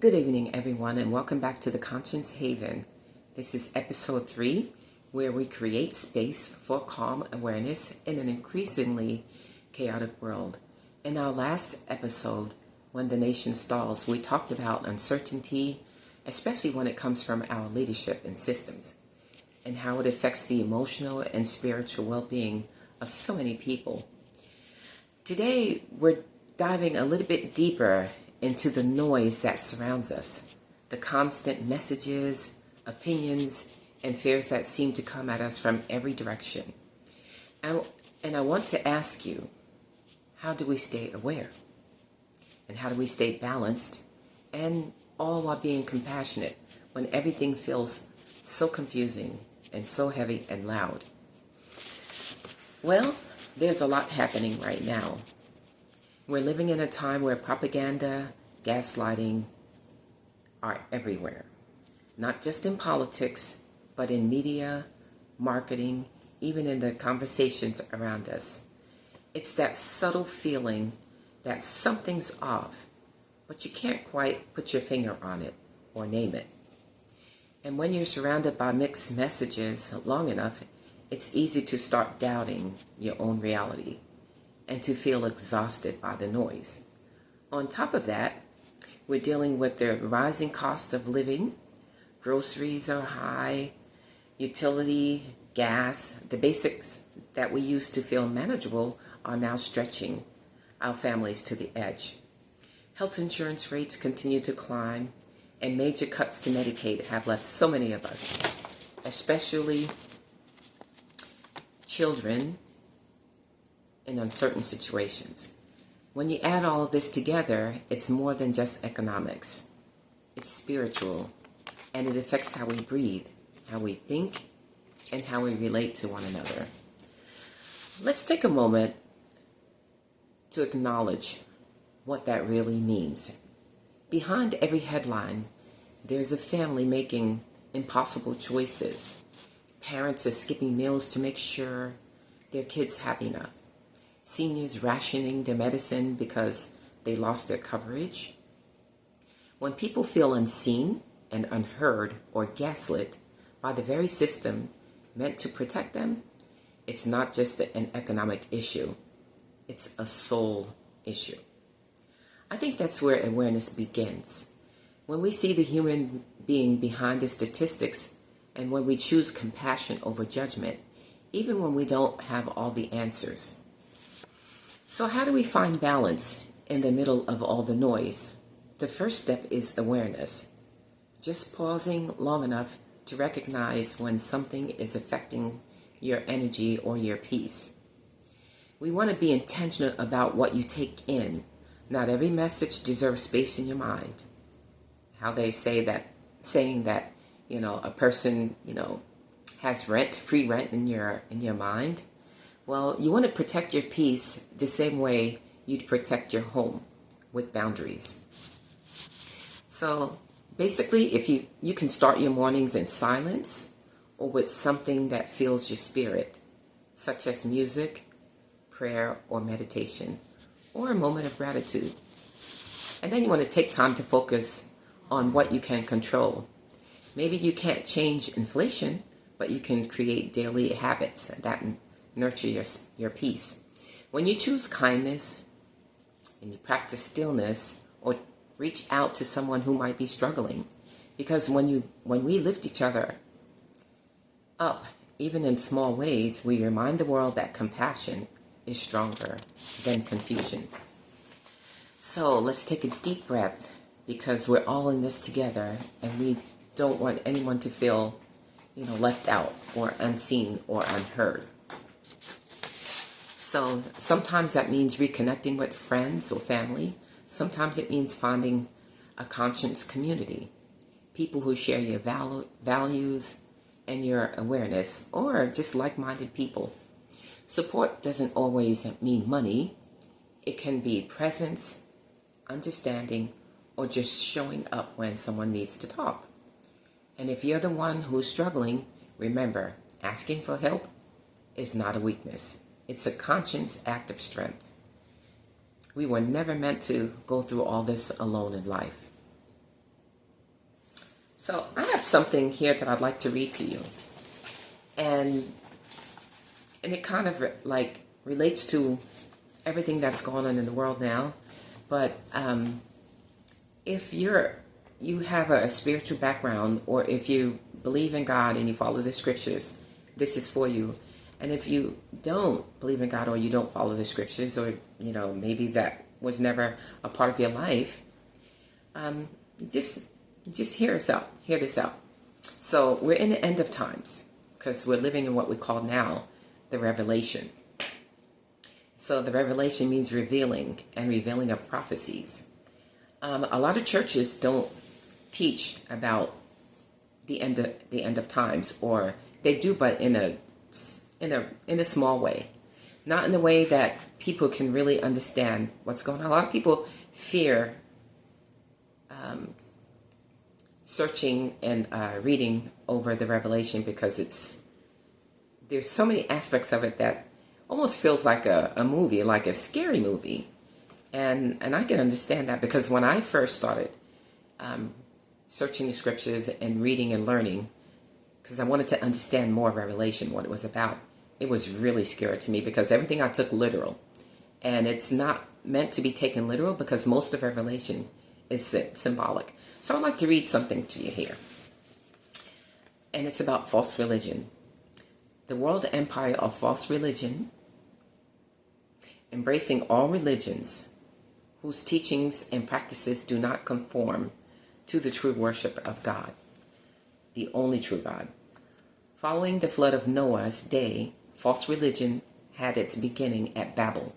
Good evening, everyone, and welcome back to the Conscience Haven. This is episode 3, where we create space for calm awareness in an increasingly chaotic world. In our last episode, When the Nation Stalls, we talked about uncertainty, especially when it comes from our leadership and systems, and how it affects the emotional and spiritual well-being of so many people. Today, we're diving a little bit deeper into the noise that surrounds us, the constant messages, opinions, and fears that seem to come at us from every direction. And I want to ask you, how do we stay aware? And how do we stay balanced? And all while being compassionate when everything feels so confusing and so heavy and loud? Well, there's a lot happening right now. We're living in a time where propaganda, gaslighting are everywhere. Not just in politics, but in media, marketing, even in the conversations around us. It's that subtle feeling that something's off, but you can't quite put your finger on it or name it. And when you're surrounded by mixed messages long enough, it's easy to start doubting your own reality and to feel exhausted by the noise. On top of that, we're dealing with the rising cost of living. Groceries are high, utility, gas, the basics that we used to feel manageable are now stretching our families to the edge. Health insurance rates continue to climb, and major cuts to Medicaid have left so many of us, especially children, in uncertain situations. When you add all of this together, it's more than just economics. It's spiritual, and it affects how we breathe, how we think, and how we relate to one another. Let's take a moment to acknowledge what that really means. Behind every headline, there's a family making impossible choices. Parents are skipping meals to make sure their kids have enough. Seniors rationing their medicine because they lost their coverage. When people feel unseen and unheard or gaslit by the very system meant to protect them, it's not just an economic issue, it's a soul issue. I think that's where awareness begins. When we see the human being behind the statistics and when we choose compassion over judgment, even when we don't have all the answers. So how do we find balance in the middle of all the noise? The first step is awareness. Just pausing long enough to recognize when something is affecting your energy or your peace. We want to be intentional about what you take in. Not every message deserves space in your mind. How they say that, saying that, a person, has free rent in your mind. Well, you want to protect your peace the same way you'd protect your home, with boundaries. So basically, if you can start your mornings in silence or with something that fills your spirit, such as music, prayer, or meditation, or a moment of gratitude. And then you want to take time to focus on what you can control. Maybe you can't change inflation, but you can create daily habits that nurture your peace. When you choose kindness and you practice stillness or reach out to someone who might be struggling, because when we lift each other up, even in small ways, we remind the world that compassion is stronger than confusion. So let's take a deep breath, because we're all in this together and we don't want anyone to feel, left out or unseen or unheard. So sometimes that means reconnecting with friends or family. Sometimes it means finding a conscience community, people who share your values and your awareness, or just like-minded people. Support doesn't always mean money. It can be presence, understanding, or just showing up when someone needs to talk. And if you're the one who's struggling, remember, asking for help is not a weakness. It's a conscious act of strength. We were never meant to go through all this alone in life. So I have something here that I'd like to read to you. And it kind of like relates to everything that's going on in the world now. But if you have a spiritual background, or if you believe in God and you follow the scriptures, this is for you. And if you don't believe in God, or you don't follow the scriptures, or maybe that was never a part of your life, just hear us out. Hear this out. So we're in the end of times, because we're living in what we call now the revelation. So the revelation means revealing, and revealing of prophecies. A lot of churches don't teach about the end of times, or they do, but in a small way, not in a way that people can really understand what's going on. A lot of people fear searching and reading over the revelation, because there's so many aspects of it that almost feels like a movie, like a scary movie. And I can understand that, because when I first started searching the scriptures and reading and learning, because I wanted to understand more of Revelation, what it was about, it was really scary to me, because everything I took literal. And it's not meant to be taken literal, because most of Revelation is symbolic. So I'd like to read something to you here. And it's about false religion. The world empire of false religion, embracing all religions whose teachings and practices do not conform to the true worship of God, the only true God. Following the flood of Noah's day, false religion had its beginning at Babel,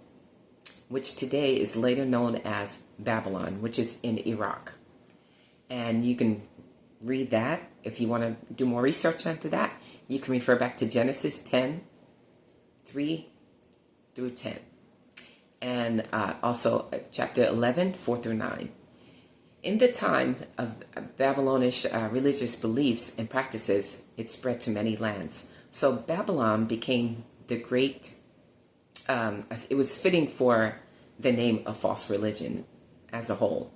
which today is later known as Babylon, which is in Iraq. And you can read that. If you want to do more research into that, you can refer back to Genesis 10:3 through 10. And also chapter 11, 4 through 9. In the time of Babylonish religious beliefs and practices, it spread to many lands. So Babylon became the great, it was fitting for the name of false religion as a whole.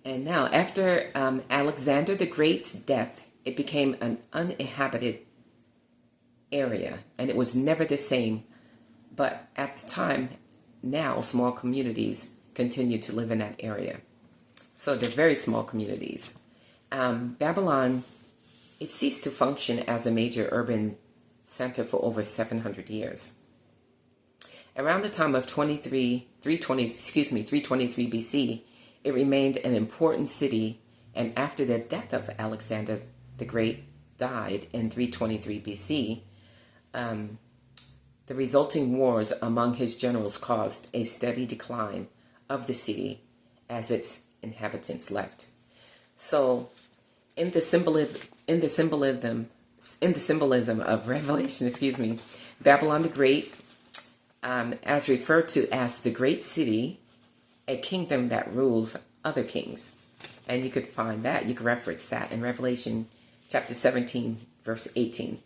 And now, after Alexander the Great's death, it became an uninhabited area, and it was never the same. But at the time, now small communities continue to live in that area. So they're very small communities. Babylon, it ceased to function as a major urban center for over 700 years. Around the time of 323 BC, it remained an important city, and after the death of Alexander the Great died in 323 BC, the resulting wars among his generals caused a steady decline of the city as its inhabitants left. So, in the symbolism of Revelation, Babylon the Great, as referred to as the great city, a kingdom that rules other kings. And you could find that, you could reference that in Revelation chapter 17, verse 18.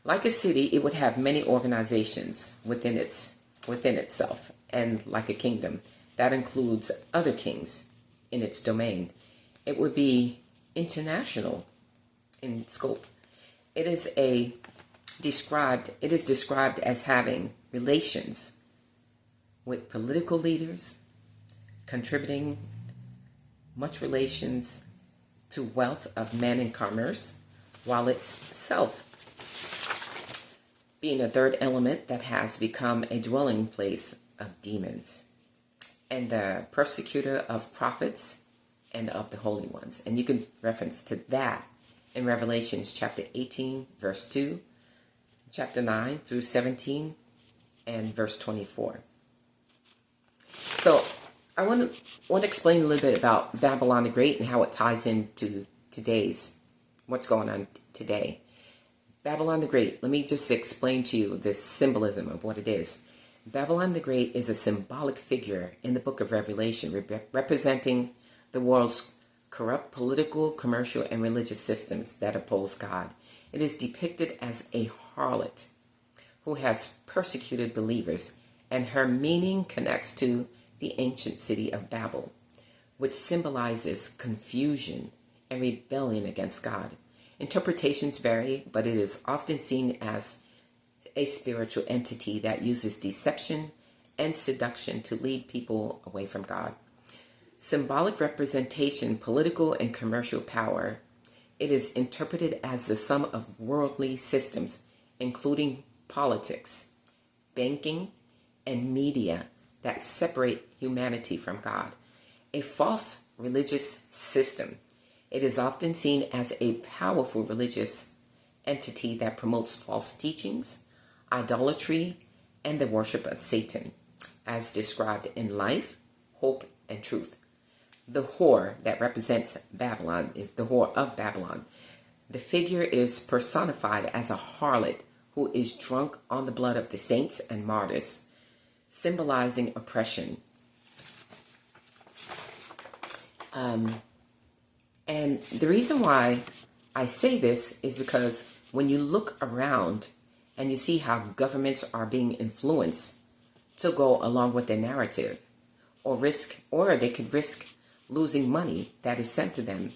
Like a city, it would have many organizations within itself, and like a kingdom, that includes other kings in its domain. It would be international in scope. It is described as having relations with political leaders, contributing much relations to wealth of men and commerce, while itself being a third element that has become a dwelling place of demons and the persecutor of prophets and of the holy ones. And you can reference to that in Revelations chapter 18, verse 2, chapter 9 through 17, and verse 24. So I want to explain a little bit about Babylon the Great and how it ties into what's going on today. Babylon the Great, let me just explain to you the symbolism of what it is. Babylon the Great is a symbolic figure in the book of Revelation, representing the world's corrupt political, commercial, and religious systems that oppose God. It is depicted as a harlot who has persecuted believers, and her meaning connects to the ancient city of Babel, which symbolizes confusion and rebellion against God. Interpretations vary, but it is often seen as a spiritual entity that uses deception and seduction to lead people away from God. Symbolic representation, political and commercial power. It is interpreted as the sum of worldly systems, including politics, banking, and media that separate humanity from God. A false religious system. It is often seen as a powerful religious entity that promotes false teachings, idolatry, and the worship of Satan, as described in Life, Hope, and Truth. The whore that represents Babylon is the whore of Babylon. The figure is personified as a harlot who is drunk on the blood of the saints and martyrs, symbolizing oppression. And the reason why I say this is because when you look around and you see how governments are being influenced to go along with their narrative, or they could risk losing money that is sent to them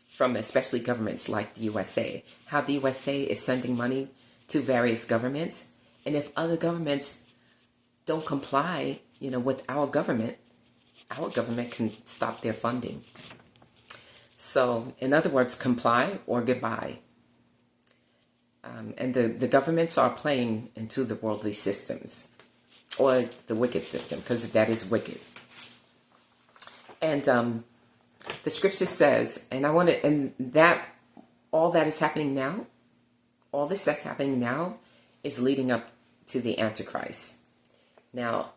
from especially governments like the USA. How the USA is sending money to various governments, and if other governments don't comply, with our government can stop their funding. So, in other words, comply or goodbye. And the governments are playing into the worldly systems, or the wicked system, because that is wicked. And the scripture says, all that is happening now, all this that's happening now is leading up to the Antichrist. Now,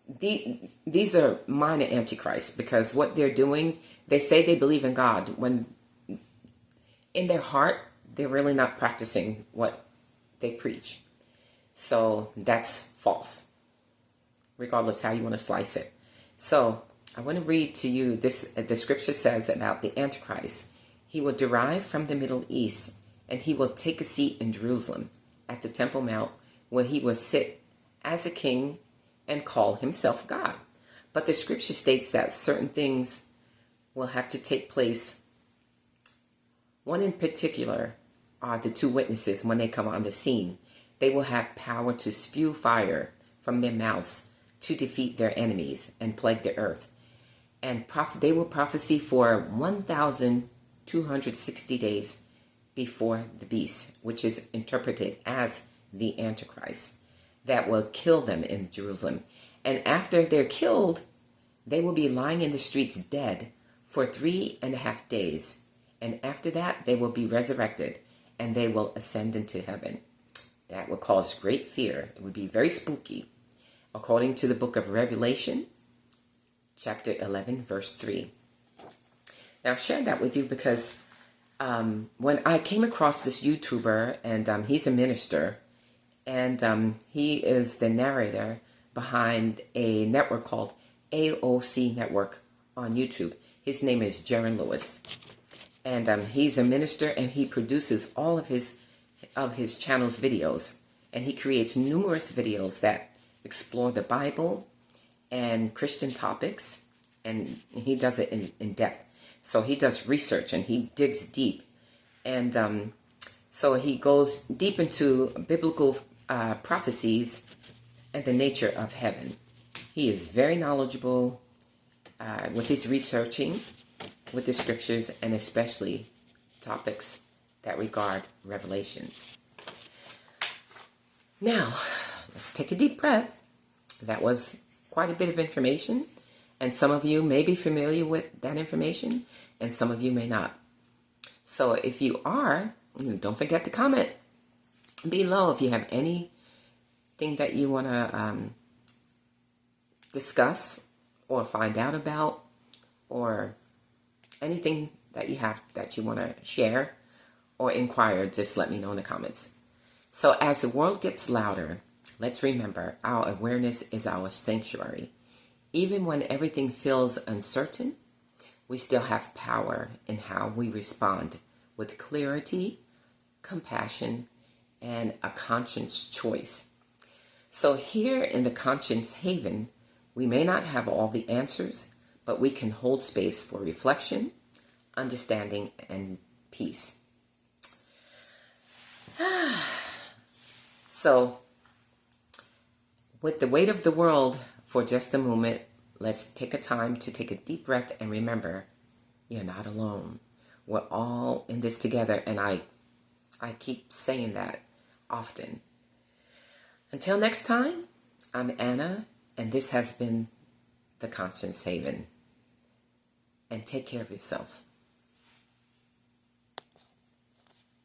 these are minor antichrists, because what they're doing, they say they believe in God, when in their heart, they're really not practicing what they preach. So that's false, regardless how you want to slice it. So I want to read to you this. The scripture says about the Antichrist. He will derive from the Middle East, and he will take a seat in Jerusalem at the Temple Mount, where he will sit as a king and call himself God. But the scripture states that certain things will have to take place. One in particular are the two witnesses when they come on the scene. They will have power to spew fire from their mouths to defeat their enemies and plague the earth. And they will prophesy for 1,260 days before the beast, which is interpreted as the Antichrist, that will kill them in Jerusalem. And after they're killed, they will be lying in the streets dead for 3.5 days. And after that, they will be resurrected, and they will ascend into heaven. That will cause great fear. It would be very spooky. According to the book of Revelation, chapter 11, verse 3. Now, I'll share that with you because when I came across this YouTuber, and he's a minister, and he is the narrator behind a network called AOC Network on YouTube. His name is Jaron Lewis. And he's a minister, and he produces all of his channel's videos. And he creates numerous videos that explore the Bible and Christian topics. And he does it in depth. So he does research, and he digs deep. And so he goes deep into biblical prophecies and the nature of heaven. He is very knowledgeable with his researching with the scriptures, and especially topics that regard revelations. Now, let's take a deep breath. That was quite a bit of information, and some of you may be familiar with that information, and some of you may not. So if you are, don't forget to comment below if you have anything that you want to discuss or find out about, or anything that you have that you want to share or inquire. Just let me know in the comments. So as the world gets louder, let's remember our awareness is our sanctuary. Even when everything feels uncertain, we still have power in how we respond with clarity, compassion, and a conscious choice. So here in the Conscience Haven, we may not have all the answers, but we can hold space for reflection, understanding, and peace. So, with the weight of the world for just a moment, let's take a time to take a deep breath and remember, you're not alone. We're all in this together, and I keep saying that often. Until next time, I'm Anna, and this has been The Conscience Haven. And take care of yourselves.